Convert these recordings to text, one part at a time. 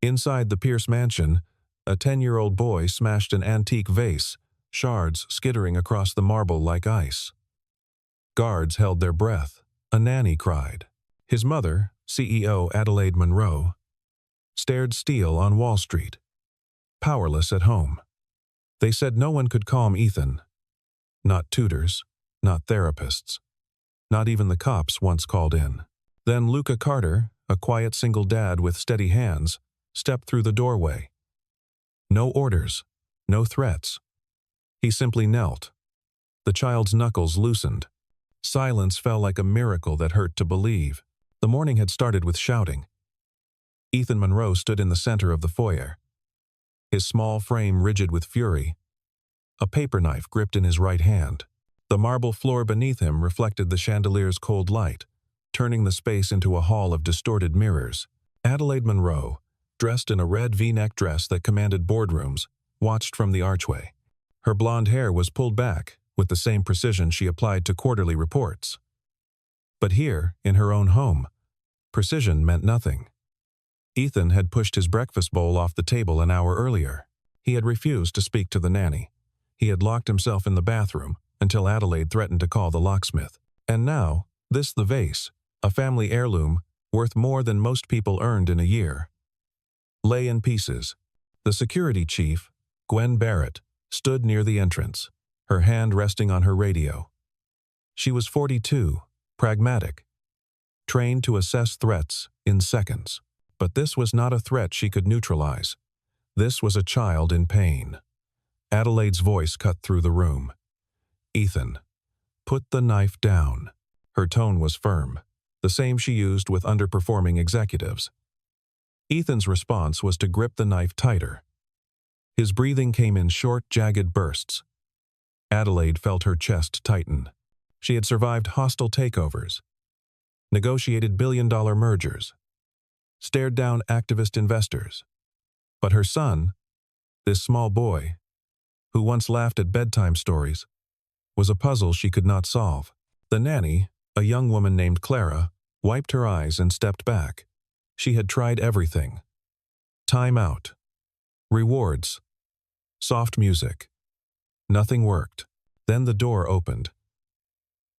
Inside the Pierce mansion, a 10-year-old boy smashed an antique vase, shards skittering across the marble like ice. Guards held their breath. A nanny cried. His mother, CEO Adelaide Monroe, stared steel on Wall Street, powerless at home. They said no one could calm Ethan. Not tutors, not therapists, not even the cops once called in. Then Luca Carter, a quiet single dad with steady hands, stepped through the doorway. No orders, no threats. He simply knelt. The child's knuckles loosened. Silence fell like a miracle that hurt to believe. The morning had started with shouting. Ethan Monroe stood in the center of the foyer, his small frame rigid with fury, a paper knife gripped in his right hand. The marble floor beneath him reflected the chandelier's cold light, turning the space into a hall of distorted mirrors. Adelaide Monroe, dressed in a red V-neck dress that commanded boardrooms, watched from the archway. Her blonde hair was pulled back, with the same precision she applied to quarterly reports. But here, in her own home, precision meant nothing. Ethan had pushed his breakfast bowl off the table an hour earlier. He had refused to speak to the nanny. He had locked himself in the bathroom until Adelaide threatened to call the locksmith. And now, the vase, a family heirloom worth more than most people earned in a year, lay in pieces. The security chief, Gwen Barrett, stood near the entrance, her hand resting on her radio. She was 42, pragmatic, trained to assess threats in seconds. But this was not a threat she could neutralize. This was a child in pain. Adelaide's voice cut through the room. Ethan, put the knife down. Her tone was firm, the same she used with underperforming executives. Ethan's response was to grip the knife tighter. His breathing came in short, jagged bursts. Adelaide felt her chest tighten. She had survived hostile takeovers, negotiated billion-dollar mergers, stared down activist investors. But her son, this small boy, who once laughed at bedtime stories, was a puzzle she could not solve. The nanny, a young woman named Clara, wiped her eyes and stepped back. She had tried everything. Time out. Rewards. Soft music. Nothing worked. Then the door opened.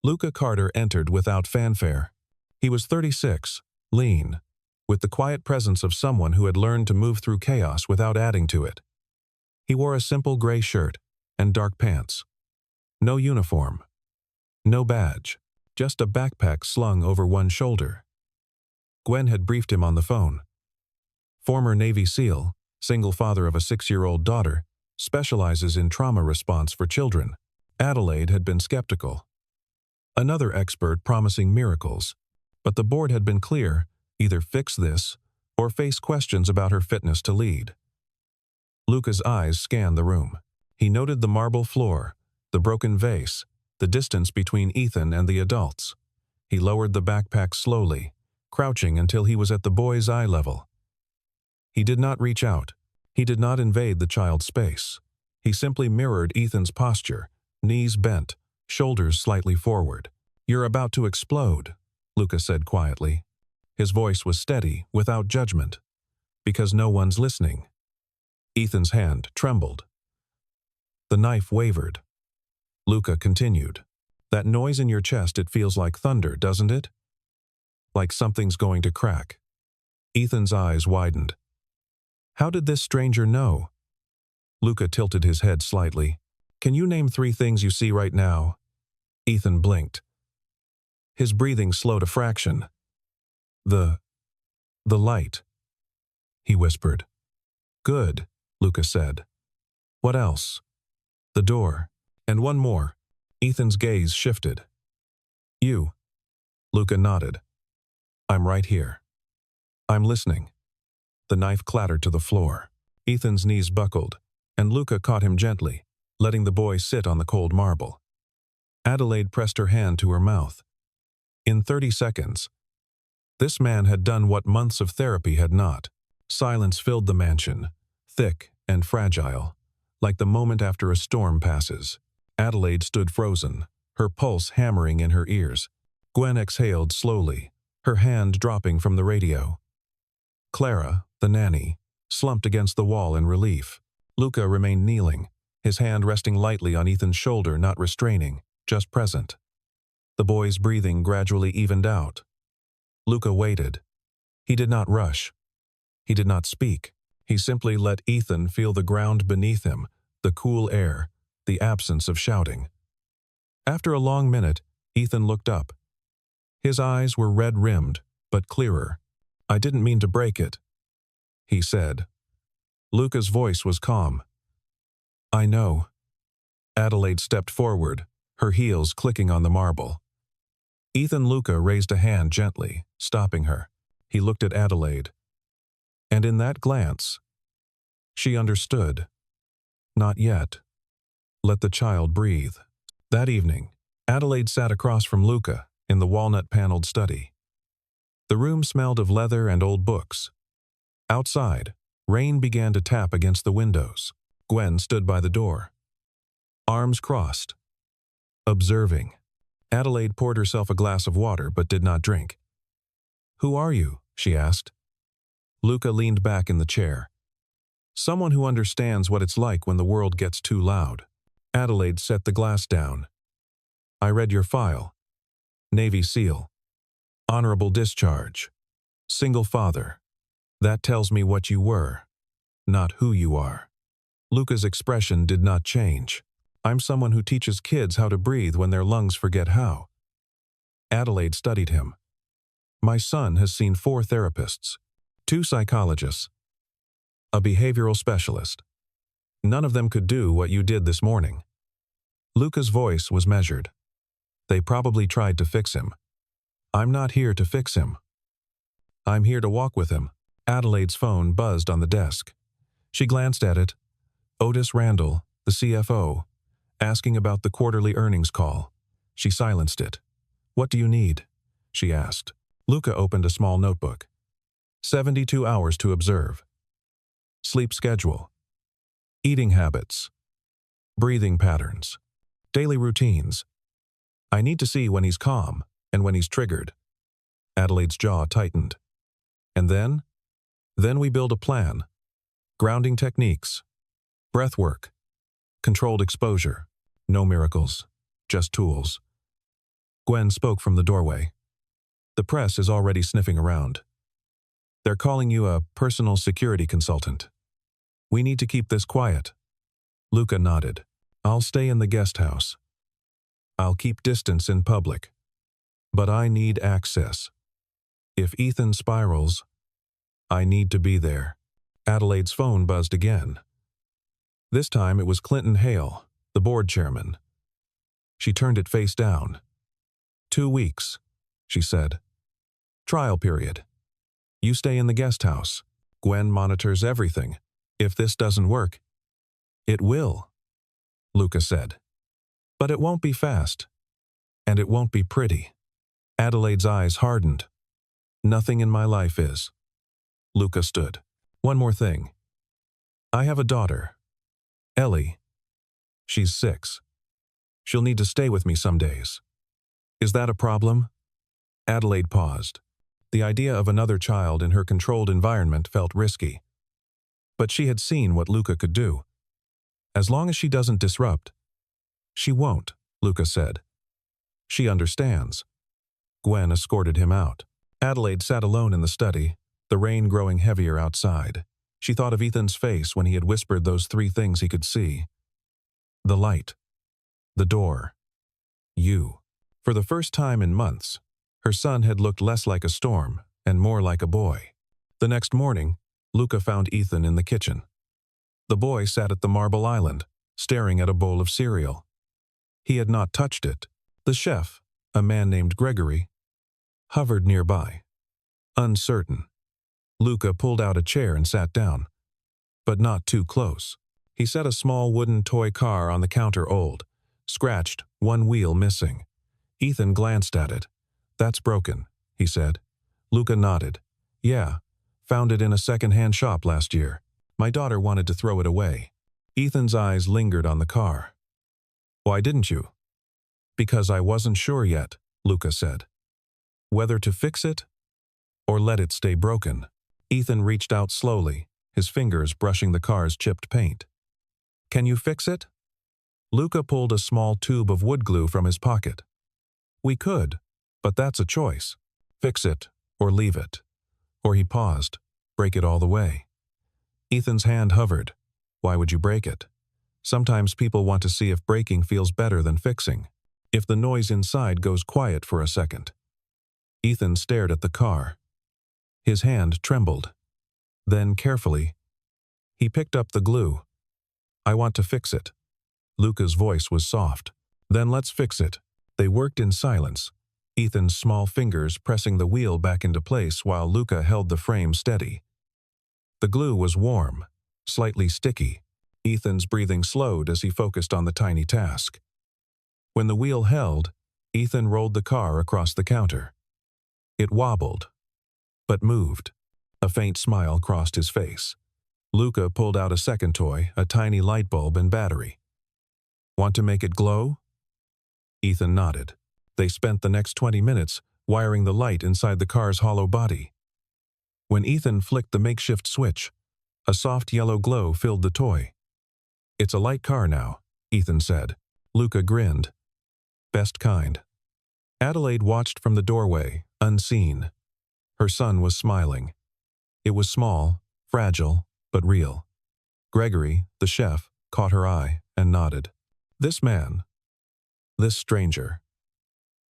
Luca Carter entered without fanfare. He was 36, lean, with the quiet presence of someone who had learned to move through chaos without adding to it. He wore a simple gray shirt and dark pants. No uniform. No badge. Just a backpack slung over one shoulder. Gwen had briefed him on the phone. Former Navy SEAL, single father of a 6-year-old daughter, specializes in trauma response for children. Adelaide had been skeptical. Another expert promising miracles. But the board had been clear, either fix this or face questions about her fitness to lead. Luca's eyes scanned the room. He noted the marble floor, the broken vase, the distance between Ethan and the adults. He lowered the backpack slowly, crouching until he was at the boy's eye level. He did not reach out. He did not invade the child's space. He simply mirrored Ethan's posture, knees bent, shoulders slightly forward. "You're about to explode," Luca said quietly. His voice was steady, without judgment. "Because no one's listening." Ethan's hand trembled. The knife wavered. Luca continued. "That noise in your chest, it feels like thunder, doesn't it? Like something's going to crack." Ethan's eyes widened. "How did this stranger know?" Luca tilted his head slightly. "Can you name 3 things you see right now?" Ethan blinked. His breathing slowed a fraction. The light," he whispered. "Good," Luca said. "What else?" "The door. And one more." Ethan's gaze shifted. "You." Luca nodded. "I'm right here. I'm listening." The knife clattered to the floor. Ethan's knees buckled, and Luca caught him gently, letting the boy sit on the cold marble. Adelaide pressed her hand to her mouth. In 30 seconds, this man had done what months of therapy had not. Silence filled the mansion, thick and fragile, like the moment after a storm passes. Adelaide stood frozen, her pulse hammering in her ears. Gwen exhaled slowly, her hand dropping from the radio. Clara, the nanny, slumped against the wall in relief. Luca remained kneeling, his hand resting lightly on Ethan's shoulder, not restraining, just present. The boy's breathing gradually evened out. Luca waited. He did not rush. He did not speak. He simply let Ethan feel the ground beneath him, the cool air, the absence of shouting. After a long minute, Ethan looked up. His eyes were red-rimmed, but clearer. "I didn't mean to break it," he said. Luca's voice was calm. "I know." Adelaide stepped forward, her heels clicking on the marble. Luca raised a hand gently, stopping her. He looked at Adelaide. And in that glance, she understood. Not yet. Let the child breathe. That evening, Adelaide sat across from Luca in the walnut-paneled study. The room smelled of leather and old books. Outside, rain began to tap against the windows. Gwen stood by the door, arms crossed, observing. Adelaide poured herself a glass of water but did not drink. "Who are you?" she asked. Luca leaned back in the chair. "Someone who understands what it's like when the world gets too loud." Adelaide set the glass down. "I read your file. Navy SEAL. Honorable discharge. Single father. That tells me what you were, not who you are." Luca's expression did not change. "I'm someone who teaches kids how to breathe when their lungs forget how." Adelaide studied him. "My son has seen 4 therapists, 2 psychologists, a behavioral specialist. None of them could do what you did this morning." Luca's voice was measured. "They probably tried to fix him. I'm not here to fix him. I'm here to walk with him." Adelaide's phone buzzed on the desk. She glanced at it. Otis Randall, the CFO, asking about the quarterly earnings call. She silenced it. "What do you need?" she asked. Luca opened a small notebook. 72 hours to observe. Sleep schedule. Eating habits. Breathing patterns. Daily routines. "I need to see when he's calm and when he's triggered." Adelaide's jaw tightened. "And then? Then we build a plan. Grounding techniques. Breath work. Controlled exposure. No miracles. Just tools." Gwen spoke from the doorway. "The press is already sniffing around. They're calling you a personal security consultant. We need to keep this quiet." Luca nodded. "I'll stay in the guest house. I'll keep distance in public. But I need access. If Ethan spirals, I need to be there." Adelaide's phone buzzed again. This time it was Clinton Hale, the board chairman. She turned it face down. 2 weeks, she said. Trial period. You stay in the guest house. Gwen monitors everything. If this doesn't work, it will, Luca said. But it won't be fast. And it won't be pretty. Adelaide's eyes hardened. Nothing in my life is. Luca stood. One more thing. I have a daughter, Ellie. She's 6. She'll need to stay with me some days. Is that a problem? Adelaide paused. The idea of another child in her controlled environment felt risky. But she had seen what Luca could do. As long as she doesn't disrupt. She won't, Luca said. She understands. Gwen escorted him out. Adelaide sat alone in the study, the rain growing heavier outside. She thought of Ethan's face when he had whispered those 3 things he could see. The light. The door. You. For the first time in months, her son had looked less like a storm and more like a boy. The next morning, Luca found Ethan in the kitchen. The boy sat at the marble island, staring at a bowl of cereal. He had not touched it. The chef, a man named Gregory, hovered nearby, uncertain. Luca pulled out a chair and sat down, but not too close. He set a small wooden toy car on the counter, old, scratched, one wheel missing. Ethan glanced at it. That's broken, he said. Luca nodded. Yeah, found it in a second-hand shop last year. My daughter wanted to throw it away. Ethan's eyes lingered on the car. Why didn't you? Because I wasn't sure yet, Luca said. Whether to fix it or let it stay broken. Ethan reached out slowly, his fingers brushing the car's chipped paint. "Can you fix it?" Luca pulled a small tube of wood glue from his pocket. "We could, but that's a choice. Fix it, or leave it." Or he paused. "Break it all the way." Ethan's hand hovered. "Why would you break it?" "Sometimes people want to see if breaking feels better than fixing. If the noise inside goes quiet for a second." Ethan stared at the car. His hand trembled. Then, carefully, he picked up the glue. "I want to fix it." Luca's voice was soft. "Then let's fix it." They worked in silence, Ethan's small fingers pressing the wheel back into place while Luca held the frame steady. The glue was warm, slightly sticky. Ethan's breathing slowed as he focused on the tiny task. When the wheel held, Ethan rolled the car across the counter. It wobbled, but moved. A faint smile crossed his face. Luca pulled out a second toy, a tiny light bulb and battery. "Want to make it glow?" Ethan nodded. They spent the next 20 minutes wiring the light inside the car's hollow body. When Ethan flicked the makeshift switch, a soft yellow glow filled the toy. "It's a light car now," Ethan said. Luca grinned. "Best kind." Adelaide watched from the doorway, unseen. Her son was smiling. It was small, fragile, but real. Gregory, the chef, caught her eye and nodded. This man, this stranger,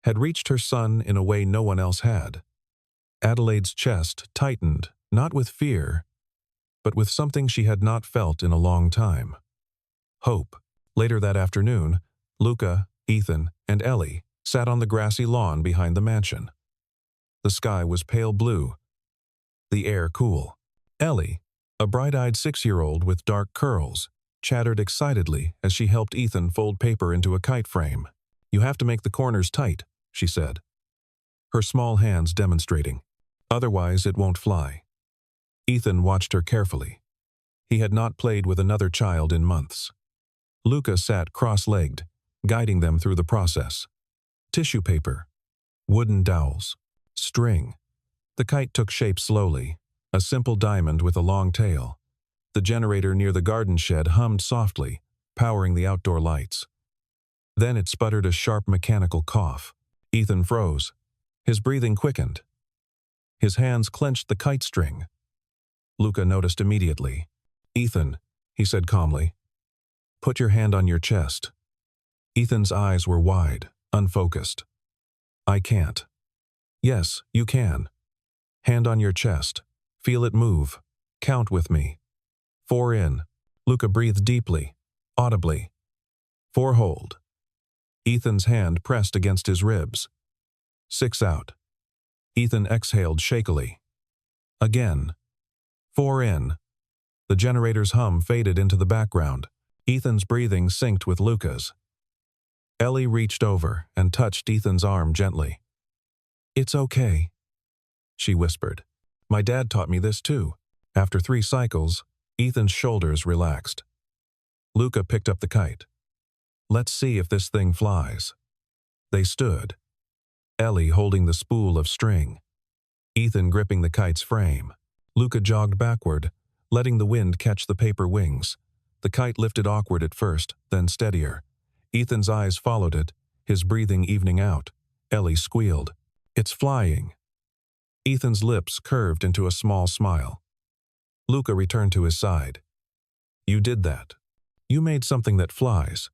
had reached her son in a way no one else had. Adelaide's chest tightened, not with fear, but with something she had not felt in a long time. Hope. Later that afternoon, Luca, Ethan, and Ellie sat on the grassy lawn behind the mansion. The sky was pale blue, the air cool. Ellie, a bright-eyed 6-year-old with dark curls, chattered excitedly as she helped Ethan fold paper into a kite frame. "You have to make the corners tight," she said, her small hands demonstrating. "Otherwise it won't fly." Ethan watched her carefully. He had not played with another child in months. Luca sat cross-legged, guiding them through the process. Tissue paper, wooden dowels, string. The kite took shape slowly, a simple diamond with a long tail. The generator near the garden shed hummed softly, powering the outdoor lights. Then it sputtered a sharp mechanical cough. Ethan froze. His breathing quickened. His hands clenched the kite string. Luca noticed immediately. "Ethan," he said calmly, "put your hand on your chest." Ethan's eyes were wide, unfocused. "I can't." "Yes, you can. Hand on your chest. Feel it move. Count with me. 4 in." Luca breathed deeply, audibly. 4 hold. Ethan's hand pressed against his ribs. 6 out. Ethan exhaled shakily. Again. 4 in. The generator's hum faded into the background. Ethan's breathing synced with Luca's. Ellie reached over and touched Ethan's arm gently. "It's okay," she whispered. "My dad taught me this too." After 3 cycles, Ethan's shoulders relaxed. Luca picked up the kite. "Let's see if this thing flies." They stood, Ellie holding the spool of string, Ethan gripping the kite's frame. Luca jogged backward, letting the wind catch the paper wings. The kite lifted awkward at first, then steadier. Ethan's eyes followed it, his breathing evening out. Ellie squealed. "It's flying." Ethan's lips curved into a small smile. Luca returned to his side. "You did that. You made something that flies."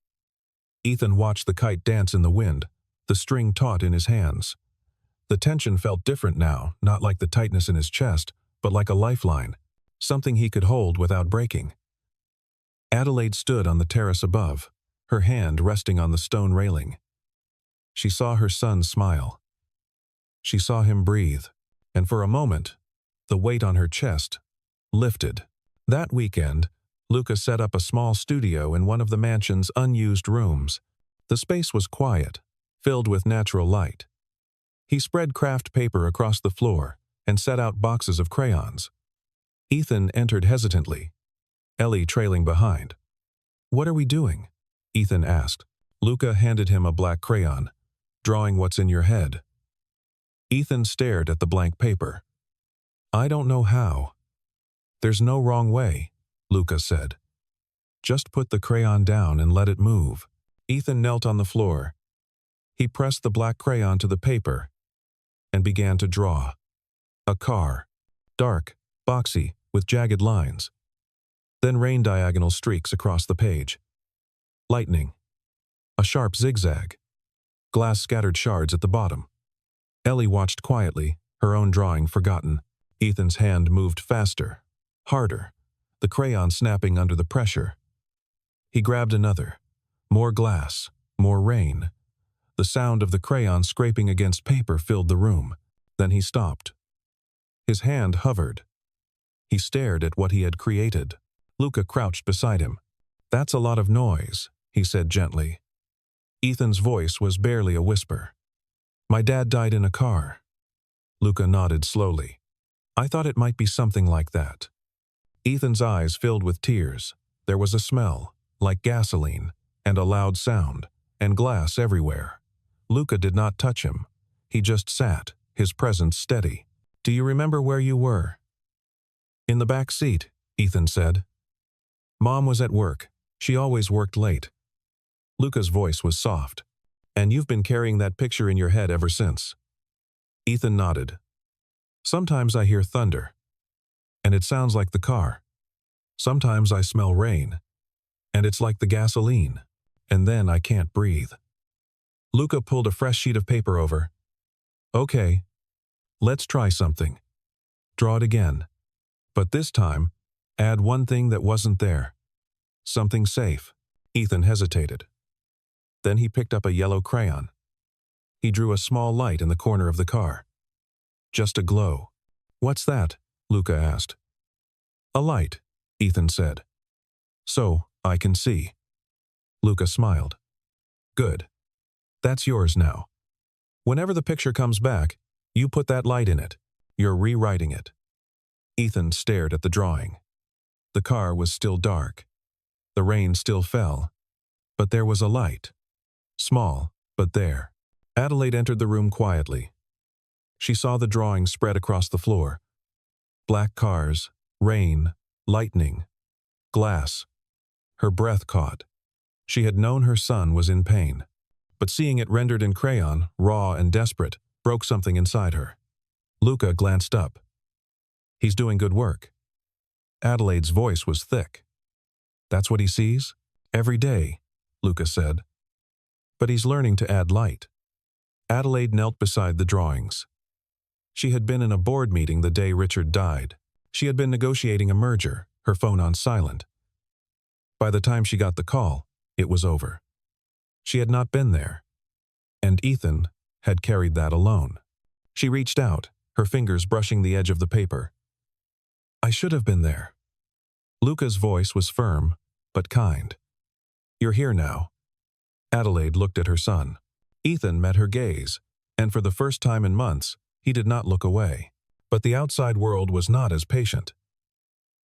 Ethan watched the kite dance in the wind, the string taut in his hands. The tension felt different now, not like the tightness in his chest, but like a lifeline, something he could hold without breaking. Adelaide stood on the terrace above, her hand resting on the stone railing. She saw her son smile. She saw him breathe, and for a moment, the weight on her chest lifted. That weekend, Luca set up a small studio in one of the mansion's unused rooms. The space was quiet, filled with natural light. He spread craft paper across the floor and set out boxes of crayons. Ethan entered hesitantly, Ellie trailing behind. "What are we doing?" Ethan asked. Luca handed him a black crayon. "Drawing what's in your head." Ethan stared at the blank paper. "I don't know how." There's no wrong way, Luca said. Just put the crayon down and let it move. Ethan knelt on the floor. He pressed the black crayon to the paper and began to draw. A car. Dark, boxy, with jagged lines. Then rain diagonal streaks across the page. Lightning. A sharp zigzag. Glass scattered shards at the bottom. Ellie watched quietly, her own drawing forgotten. Ethan's hand moved faster, harder, the crayon snapping under the pressure. He grabbed another. More glass, more rain. The sound of the crayon scraping against paper filled the room. Then he stopped. His hand hovered. He stared at what he had created. Luca crouched beside him. "That's a lot of noise," he said gently. Ethan's voice was barely a whisper. "My dad died in a car." Luca nodded slowly. "I thought it might be something like that." Ethan's eyes filled with tears. There was a smell, like gasoline, and a loud sound, and glass everywhere. Luca did not touch him. He just sat, his presence steady. "Do you remember where you were?" "In the back seat," Ethan said. "Mom was at work. She always worked late." Luca's voice was soft. "And you've been carrying that picture in your head ever since?" Ethan nodded. "Sometimes I hear thunder, and it sounds like the car. Sometimes I smell rain, and it's like the gasoline, and then I can't breathe." Luca pulled a fresh sheet of paper over. "Okay, let's try something. Draw it again. But this time, add one thing that wasn't there. Something safe." Ethan hesitated. Then he picked up a yellow crayon. He drew a small light in the corner of the car. Just a glow. "What's that?" Luca asked. "A light," Ethan said. "So, I can see." Luca smiled. "Good. That's yours now. Whenever the picture comes back, you put that light in it. You're rewriting it." Ethan stared at the drawing. The car was still dark. The rain still fell. But there was a light. Small, but there. Adelaide entered the room quietly. She saw the drawing spread across the floor. Black cars, rain, lightning, glass. Her breath caught. She had known her son was in pain, but seeing it rendered in crayon, raw and desperate, broke something inside her. Luca glanced up. "He's doing good work." Adelaide's voice was thick. "That's what he sees? Every day," Luca said. "But he's learning to add light." Adelaide knelt beside the drawings. She had been in a board meeting the day Richard died. She had been negotiating a merger, her phone on silent. By the time she got the call, it was over. She had not been there, and Ethan had carried that alone. She reached out, her fingers brushing the edge of the paper. "I should have been there." Luca's voice was firm, but kind. "You're here now." Adelaide looked at her son. Ethan met her gaze, and for the first time in months, he did not look away. But the outside world was not as patient.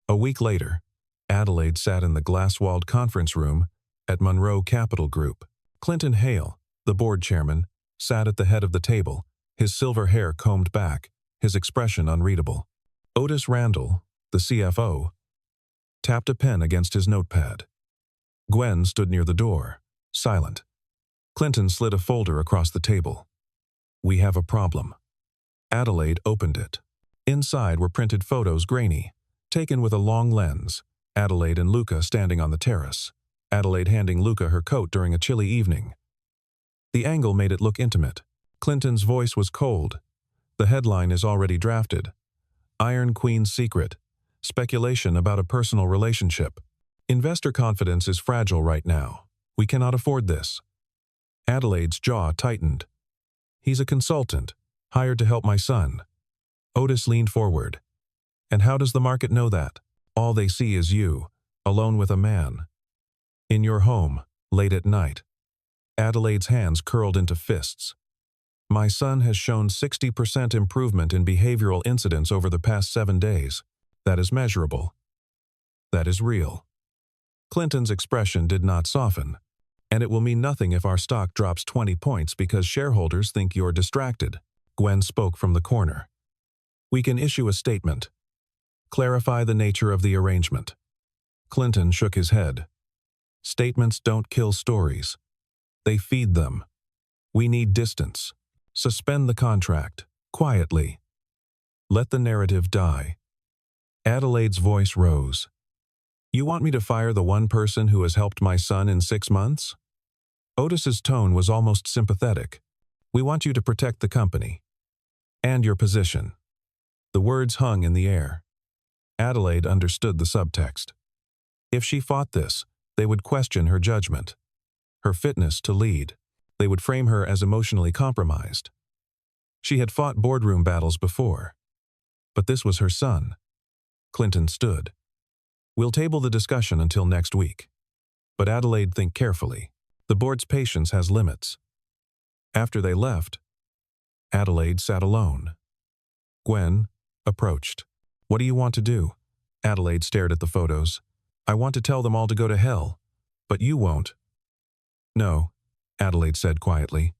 A week later, Adelaide sat in the glass-walled conference room at Monroe Capital Group. Clinton Hale, the board chairman, sat at the head of the table, his silver hair combed back, his expression unreadable. Otis Randall, the CFO, tapped a pen against his notepad. Gwen stood near the door, silent. Clinton slid a folder across the table. "We have a problem." Adelaide opened it. Inside were printed photos, grainy, taken with a long lens. Adelaide and Luca standing on the terrace. Adelaide handing Luca her coat during a chilly evening. The angle made it look intimate. Clinton's voice was cold. "The headline is already drafted. Iron Queen's secret. Speculation about a personal relationship. Investor confidence is fragile right now. We cannot afford this." Adelaide's jaw tightened. "He's a consultant, hired to help my son." Otis leaned forward. "And how does the market know that? All they see is you, alone with a man. In your home, late at night." Adelaide's hands curled into fists. "My son has shown 60% improvement in behavioral incidents over the past 7 days. That is measurable. That is real." Clinton's expression did not soften. "And it will mean nothing if our stock drops 20 points because shareholders think you're distracted." Gwen spoke from the corner. "We can issue a statement." Clarify the nature of the arrangement. Clinton shook his head. Statements don't kill stories. They feed them. We need distance. Suspend the contract, quietly. Let the narrative die. Adelaide's voice rose. You want me to fire the one person who has helped my son in 6 months? Otis's tone was almost sympathetic. We want you to protect the company. And your position. The words hung in the air. Adelaide understood the subtext. If she fought this, they would question her judgment, her fitness to lead. They would frame her as emotionally compromised. She had fought boardroom battles before. But this was her son. Clinton stood. We'll table the discussion until next week. But Adelaide, think carefully. The board's patience has limits. After they left, Adelaide sat alone. Gwen approached. What do you want to do? Adelaide stared at the photos. I want to tell them all to go to hell. But you won't. No, Adelaide said quietly.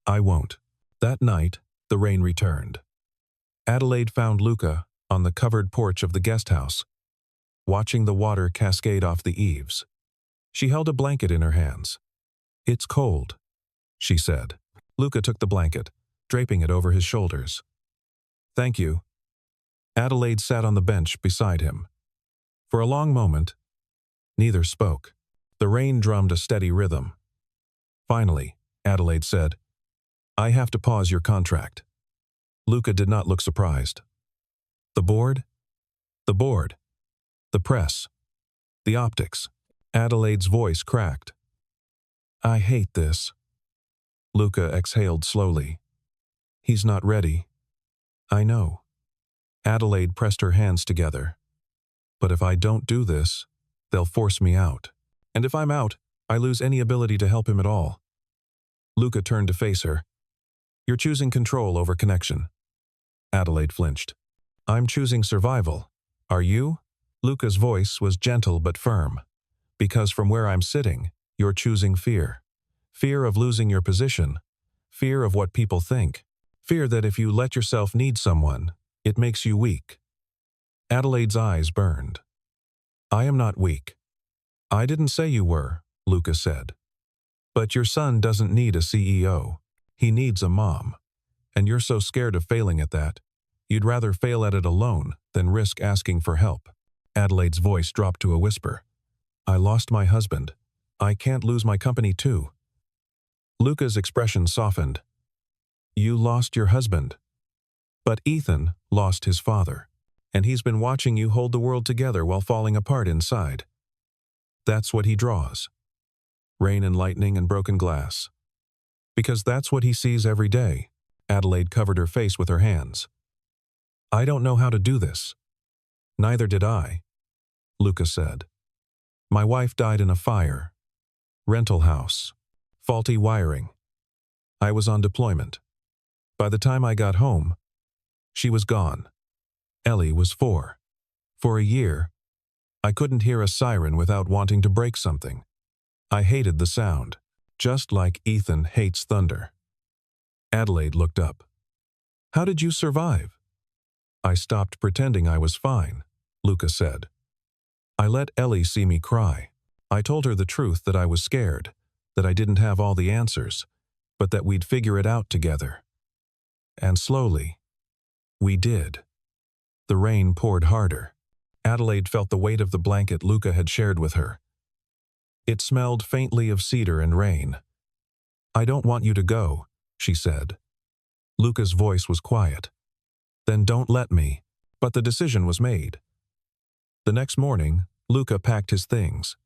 I won't. That night, the rain returned. Adelaide found Luca on the covered porch of the guest house, watching the water cascade off the eaves. She held a blanket in her hands. It's cold, she said. Luca took the blanket, draping it over his shoulders. Thank you. Adelaide sat on the bench beside him. For a long moment, neither spoke. The rain drummed a steady rhythm. Finally, Adelaide said, I have to pause your contract. Luca did not look surprised. The board? The board. The press. The optics. Adelaide's voice cracked. I hate this. Luca exhaled slowly. He's not ready. I know. Adelaide pressed her hands together. But if I don't do this, they'll force me out. And if I'm out, I lose any ability to help him at all. Luca turned to face her. You're choosing control over connection. Adelaide flinched. I'm choosing survival. Are you? Luca's voice was gentle but firm. Because from where I'm sitting, you're choosing fear. Fear of losing your position. Fear of what people think. Fear that if you let yourself need someone, it makes you weak. Adelaide's eyes burned. I am not weak. I didn't say you were, Luca said. But your son doesn't need a CEO. He needs a mom. And you're so scared of failing at that, you'd rather fail at it alone than risk asking for help. Adelaide's voice dropped to a whisper. I lost my husband. I can't lose my company too. Luca's expression softened. You lost your husband. But Ethan lost his father. And he's been watching you hold the world together while falling apart inside. That's what he draws. Rain and lightning and broken glass. Because that's what he sees every day. Adelaide covered her face with her hands. I don't know how to do this. Neither did I, Luca said. My wife died in a fire. Rental house. Faulty wiring. I was on deployment. By the time I got home, she was gone. Ellie was 4. For a year, I couldn't hear a siren without wanting to break something. I hated the sound, just like Ethan hates thunder. Adelaide looked up. How did you survive? I stopped pretending I was fine, Luca said. I let Ellie see me cry. I told her the truth, that I was scared, that I didn't have all the answers, but that we'd figure it out together. And slowly, we did. The rain poured harder. Adelaide felt the weight of the blanket Luca had shared with her. It smelled faintly of cedar and rain. I don't want you to go, she said. Luca's voice was quiet. Then don't let me. But the decision was made. The next morning, Luca packed his things.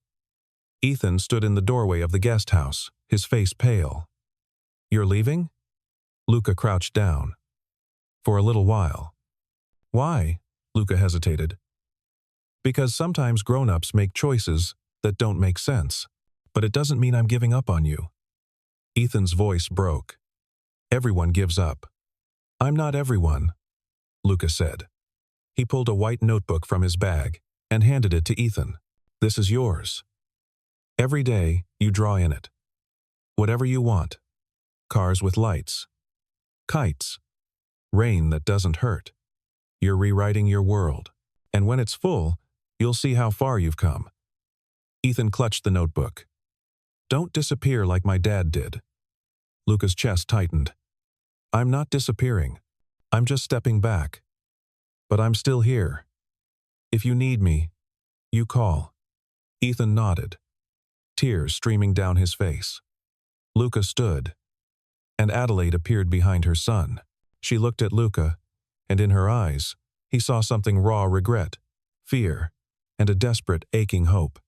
Ethan stood in the doorway of the guest house, his face pale. You're leaving? Luca crouched down. For a little while. Why? Luca hesitated. Because sometimes grown-ups make choices that don't make sense. But it doesn't mean I'm giving up on you. Ethan's voice broke. Everyone gives up. I'm not everyone, Luca said. He pulled a white notebook from his bag and handed it to Ethan. This is yours. Every day, you draw in it. Whatever you want. Cars with lights. Kites. Rain that doesn't hurt. You're rewriting your world. And when it's full, you'll see how far you've come. Ethan clutched the notebook. Don't disappear like my dad did. Luca's chest tightened. I'm not disappearing. I'm just stepping back. But I'm still here. If you need me, you call. Ethan nodded, tears streaming down his face. Luca stood, and Adelaide appeared behind her son. She looked at Luca, and in her eyes, he saw something raw regret, fear, and a desperate, aching hope.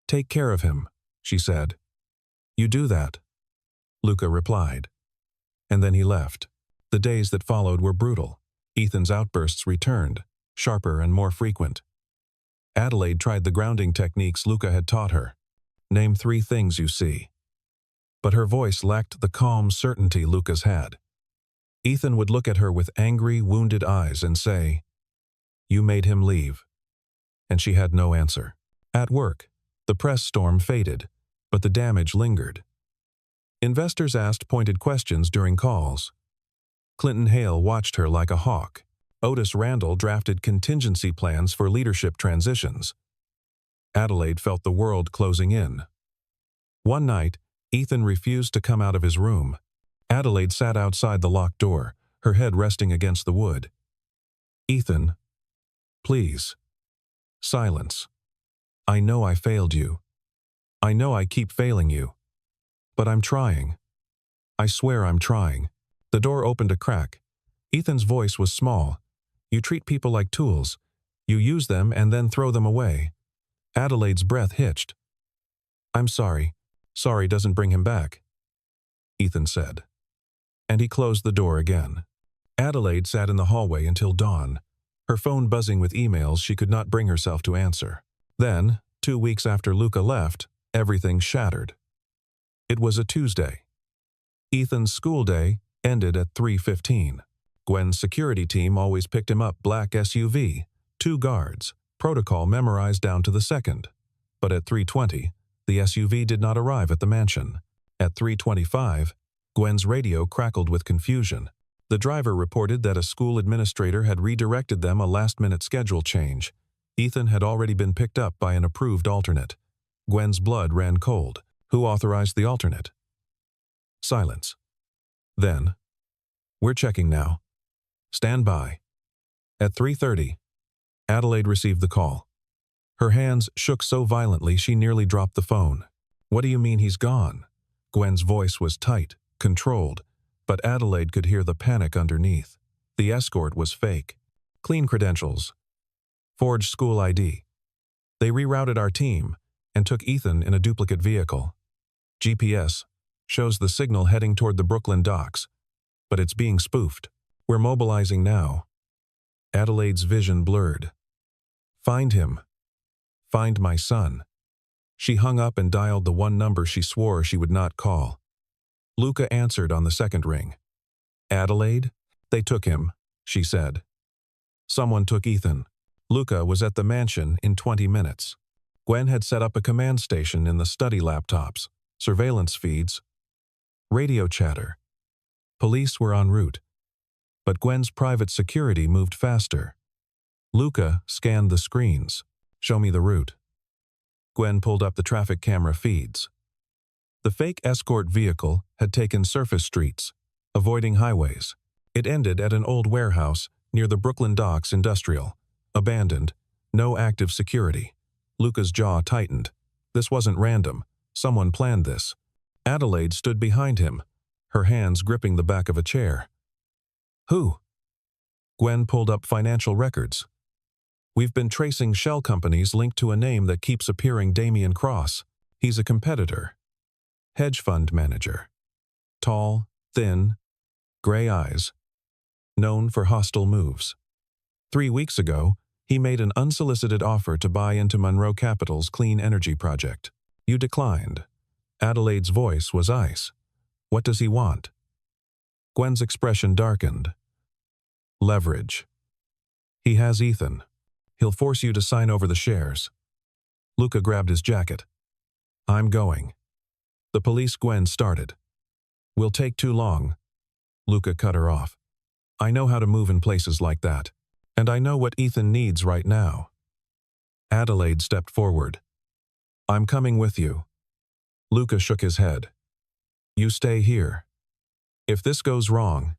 Take care of him, she said. You do that, Luca replied. And then he left. The days that followed were brutal. Ethan's outbursts returned, sharper and more frequent. Adelaide tried the grounding techniques Luca had taught her. Name 3 things you see. But her voice lacked the calm certainty Luca's had. Ethan would look at her with angry, wounded eyes and say, You made him leave. And she had no answer. At work, the press storm faded, but the damage lingered. Investors asked pointed questions during calls. Clinton Hale watched her like a hawk. Otis Randall drafted contingency plans for leadership transitions. Adelaide felt the world closing in. One night, Ethan refused to come out of his room. Adelaide sat outside the locked door, her head resting against the wood. Ethan, please. Silence. I know I failed you. I know I keep failing you. But I'm trying. I swear I'm trying. The door opened a crack. Ethan's voice was small. You treat people like tools. You use them and then throw them away. Adelaide's breath hitched. I'm sorry. Sorry doesn't bring him back, Ethan said. And he closed the door again. Adelaide sat in the hallway until dawn, her phone buzzing with emails she could not bring herself to answer. Then, 2 weeks after Luca left, everything shattered. It was a Tuesday. Ethan's school day ended at 3:15. Gwen's security team always picked him up black SUV, 2 guards, protocol memorized down to the second. But at 3:20, the SUV did not arrive at the mansion. At 3:25, Gwen's radio crackled with confusion. The driver reported that a school administrator had redirected them a last-minute schedule change. Ethan had already been picked up by an approved alternate. Gwen's blood ran cold. Who authorized the alternate? Silence. Then, we're checking now. Stand by. At 3:30, Adelaide received the call. Her hands shook so violently she nearly dropped the phone. What do you mean he's gone? Gwen's voice was tight, controlled, but Adelaide could hear the panic underneath. The escort was fake. Clean credentials. Forged school ID. They rerouted our team and took Ethan in a duplicate vehicle. GPS shows the signal heading toward the Brooklyn docks, but it's being spoofed. We're mobilizing now. Adelaide's vision blurred. Find him. Find my son. She hung up and dialed the one number she swore she would not call. Luca answered on the second ring. Adelaide? They took him, she said. Someone took Ethan. Luca was at the mansion in 20 minutes. Gwen had set up a command station in the study laptops, surveillance feeds, radio chatter. Police were en route. But Gwen's private security moved faster. Luca scanned the screens. Show me the route. Gwen pulled up the traffic camera feeds. The fake escort vehicle had taken surface streets, avoiding highways. It ended at an old warehouse near the Brooklyn Docks Industrial, abandoned, no active security. Luca's jaw tightened. This wasn't random. Someone planned this. Adelaide stood behind him, her hands gripping the back of a chair. Who? Gwen pulled up financial records. We've been tracing shell companies linked to a name that keeps appearing Damian Cross. He's a competitor. Hedge fund manager. Tall, thin, gray eyes. Known for hostile moves. 3 weeks ago, he made an unsolicited offer to buy into Monroe Capital's clean energy project. You declined. Adelaide's voice was ice. What does he want? Gwen's expression darkened. Leverage. He has Ethan. He'll force you to sign over the shares. Luca grabbed his jacket. I'm going. The police Gwen started. We'll take too long. Luca cut her off. I know how to move in places like that. And I know what Ethan needs right now. Adelaide stepped forward. I'm coming with you. Luca shook his head. You stay here. If this goes wrong,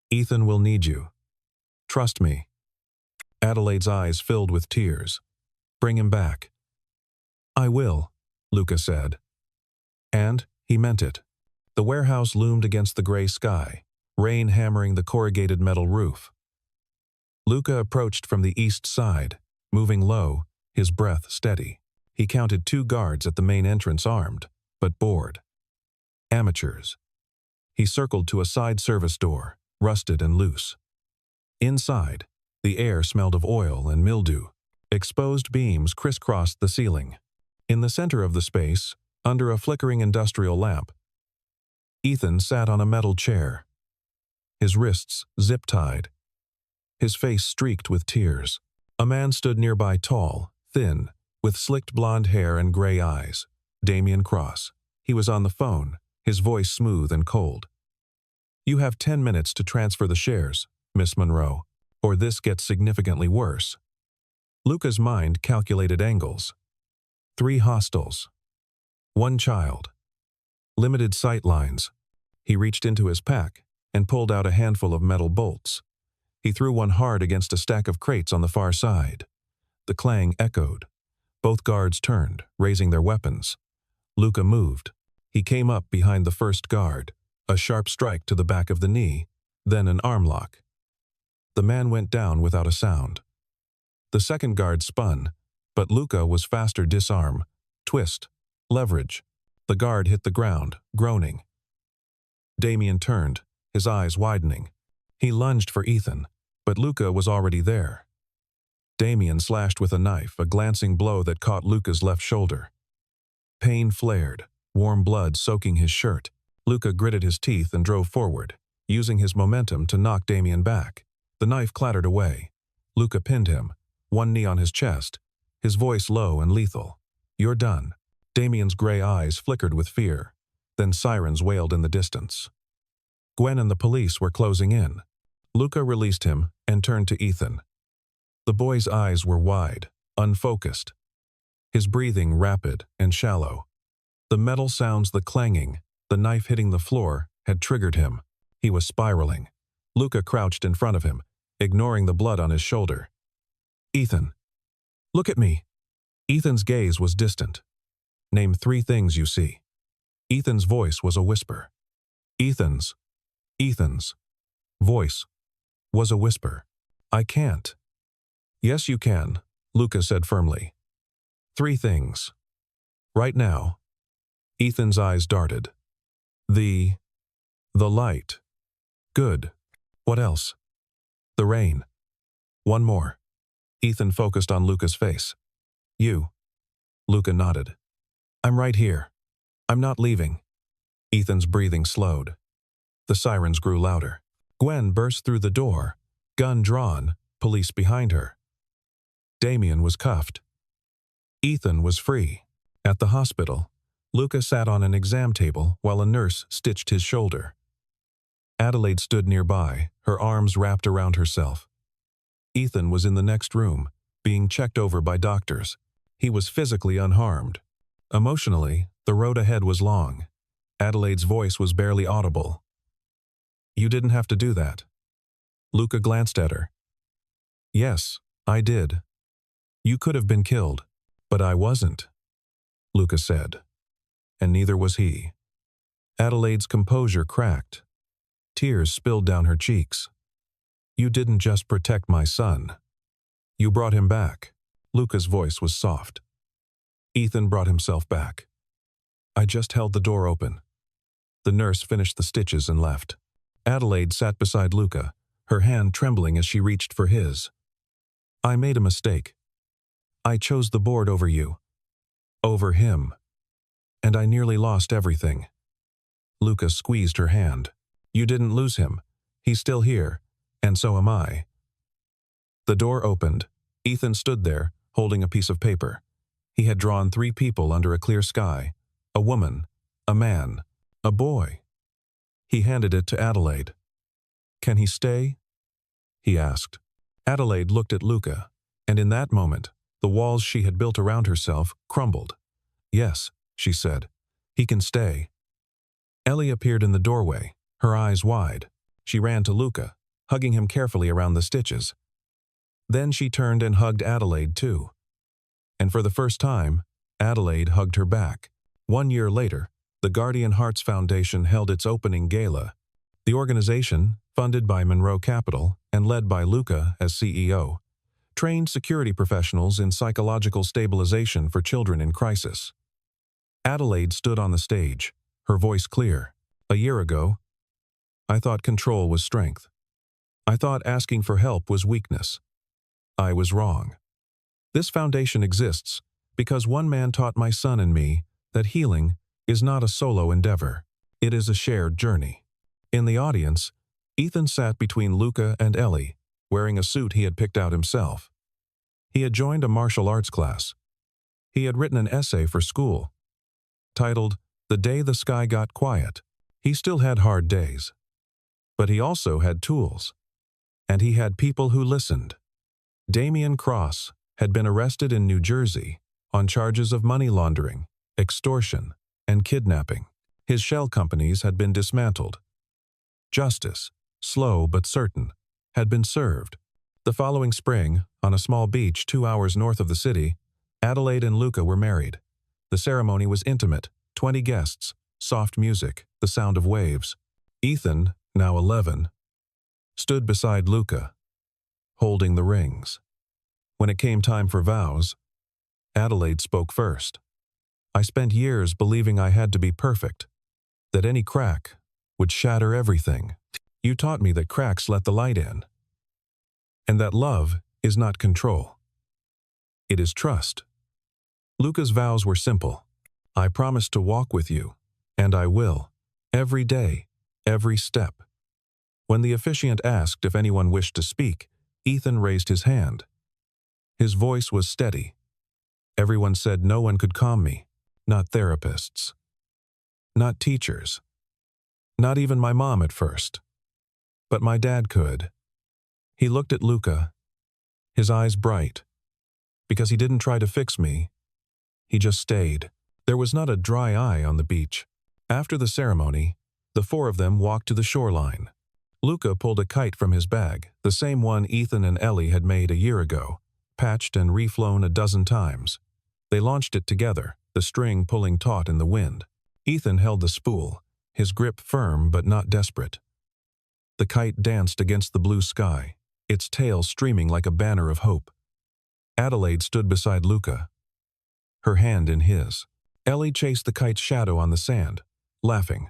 Ethan will need you. Trust me. Adelaide's eyes filled with tears. Bring him back. I will, Luca said. And he meant it. The warehouse loomed against the gray sky, rain hammering the corrugated metal roof. Luca approached from the east side, moving low, his breath steady. He counted 2 guards at the main entrance armed, but bored. Amateurs. He circled to a side service door, rusted and loose. Inside, the air smelled of oil and mildew. Exposed beams crisscrossed the ceiling. In the center of the space, under a flickering industrial lamp, Ethan sat on a metal chair, his wrists zip-tied, his face streaked with tears. A man stood nearby, tall, thin, with slicked blonde hair and gray eyes. Damien Cross. He was on the phone, his voice smooth and cold. You have 10 minutes to transfer the shares, Miss Monroe, or this gets significantly worse. Luca's mind calculated angles. 3 hostels. 1 child. Limited sight lines. He reached into his pack and pulled out a handful of metal bolts. He threw one hard against a stack of crates on the far side. The clang echoed. Both guards turned, raising their weapons. Luca moved. He came up behind the first guard, a sharp strike to the back of the knee, then an arm lock. The man went down without a sound. The second guard spun, but Luca was faster. Disarm, twist, leverage. The guard hit the ground, groaning. Damien turned, his eyes widening. He lunged for Ethan, but Luca was already there. Damien slashed with a knife, a glancing blow that caught Luca's left shoulder. Pain flared, warm blood soaking his shirt. Luca gritted his teeth and drove forward, using his momentum to knock Damien back. The knife clattered away. Luca pinned him, one knee on his chest, his voice low and lethal. You're done. Damien's gray eyes flickered with fear. Then sirens wailed in the distance. Gwen and the police were closing in. Luca released him and turned to Ethan. The boy's eyes were wide, unfocused. His breathing rapid and shallow. The metal sounds, the clanging, the knife hitting the floor, had triggered him. He was spiraling. Luca crouched in front of him, ignoring the blood on his shoulder. Ethan, look at me. Ethan's gaze was distant. Name 3 things you see. Ethan's voice was a whisper. Ethan's voice was a whisper. I can't. Yes, you can, Luca said firmly. 3 things. Right now. Ethan's eyes darted. The light. Good. What else? The rain. 1 more. Ethan focused on Luca's face. You. Luca nodded. I'm right here. I'm not leaving. Ethan's breathing slowed. The sirens grew louder. Gwen burst through the door, gun drawn, police behind her. Damien was cuffed. Ethan was free. At the hospital, Luca sat on an exam table while a nurse stitched his shoulder. Adelaide stood nearby, her arms wrapped around herself. Ethan was in the next room, being checked over by doctors. He was physically unharmed. Emotionally, the road ahead was long. Adelaide's voice was barely audible. You didn't have to do that. Luca glanced at her. Yes, I did. You could have been killed, but I wasn't, Luca said. And neither was he. Adelaide's composure cracked. Tears spilled down her cheeks. You didn't just protect my son. You brought him back. Luca's voice was soft. Ethan brought himself back. I just held the door open. The nurse finished the stitches and left. Adelaide sat beside Luca, her hand trembling as she reached for his. I made a mistake. I chose the board over you. Over him. And I nearly lost everything. Luca squeezed her hand. You didn't lose him. He's still here, and so am I. The door opened. Ethan stood there, holding a piece of paper. He had drawn 3 people under a clear sky. A woman, a man, a boy. He handed it to Adelaide. Can he stay? He asked. Adelaide looked at Luca, and in that moment, the walls she had built around herself crumbled. "Yes," she said. "He can stay." Ellie appeared in the doorway, her eyes wide. She ran to Luca, hugging him carefully around the stitches. Then she turned and hugged Adelaide too. And for the first time, Adelaide hugged her back. 1 year later, the Guardian Hearts Foundation held its opening gala. The organization, funded by Monroe Capital and led by Luca as CEO, trained security professionals in psychological stabilization for children in crisis. Adelaide stood on the stage, her voice clear. "A year ago, I thought control was strength. I thought asking for help was weakness. I was wrong. This foundation exists because one man taught my son and me that healing is not a solo endeavor. It is a shared journey." In the audience, Ethan sat between Luca and Ellie, wearing a suit he had picked out himself. He had joined a martial arts class. He had written an essay for school, titled "The Day the Sky Got Quiet." He still had hard days. But he also had tools. And he had people who listened. Damian Cross had been arrested in New Jersey on charges of money laundering, extortion, and kidnapping. His shell companies had been dismantled. Justice, slow but certain, had been served. The following spring, on a small beach 2 hours north of the city, Adelaide and Luca were married. The ceremony was intimate, 20 guests, soft music, the sound of waves. Ethan, now 11, stood beside Luca, holding the rings. When it came time for vows, Adelaide spoke first. "I spent years believing I had to be perfect, that any crack would shatter everything. You taught me that cracks let the light in, and that love is not control. It is trust." Luca's vows were simple. "I promise to walk with you, and I will, every day, every step." When the officiant asked if anyone wished to speak, Ethan raised his hand. His voice was steady. Everyone said no one could calm me, not therapists, not teachers, not even my mom at first. But my dad could. He looked at Luca, his eyes bright, because he didn't try to fix me. He just stayed. There was not a dry eye on the beach. After the ceremony, the four of them walked to the shoreline. Luca pulled a kite from his bag, the same one Ethan and Ellie had made a year ago, patched and reflown a dozen times. They launched it together, the string pulling taut in the wind. Ethan held the spool, his grip firm but not desperate. The kite danced against the blue sky, its tail streaming like a banner of hope. Adelaide stood beside Luca, her hand in his. Ellie chased the kite's shadow on the sand, laughing.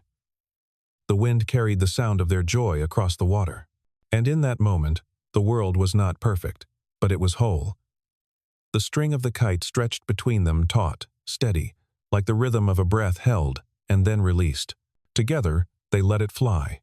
The wind carried the sound of their joy across the water. And in that moment, the world was not perfect, but it was whole. The string of the kite stretched between them taut, steady, like the rhythm of a breath held and then released. Together, they let it fly.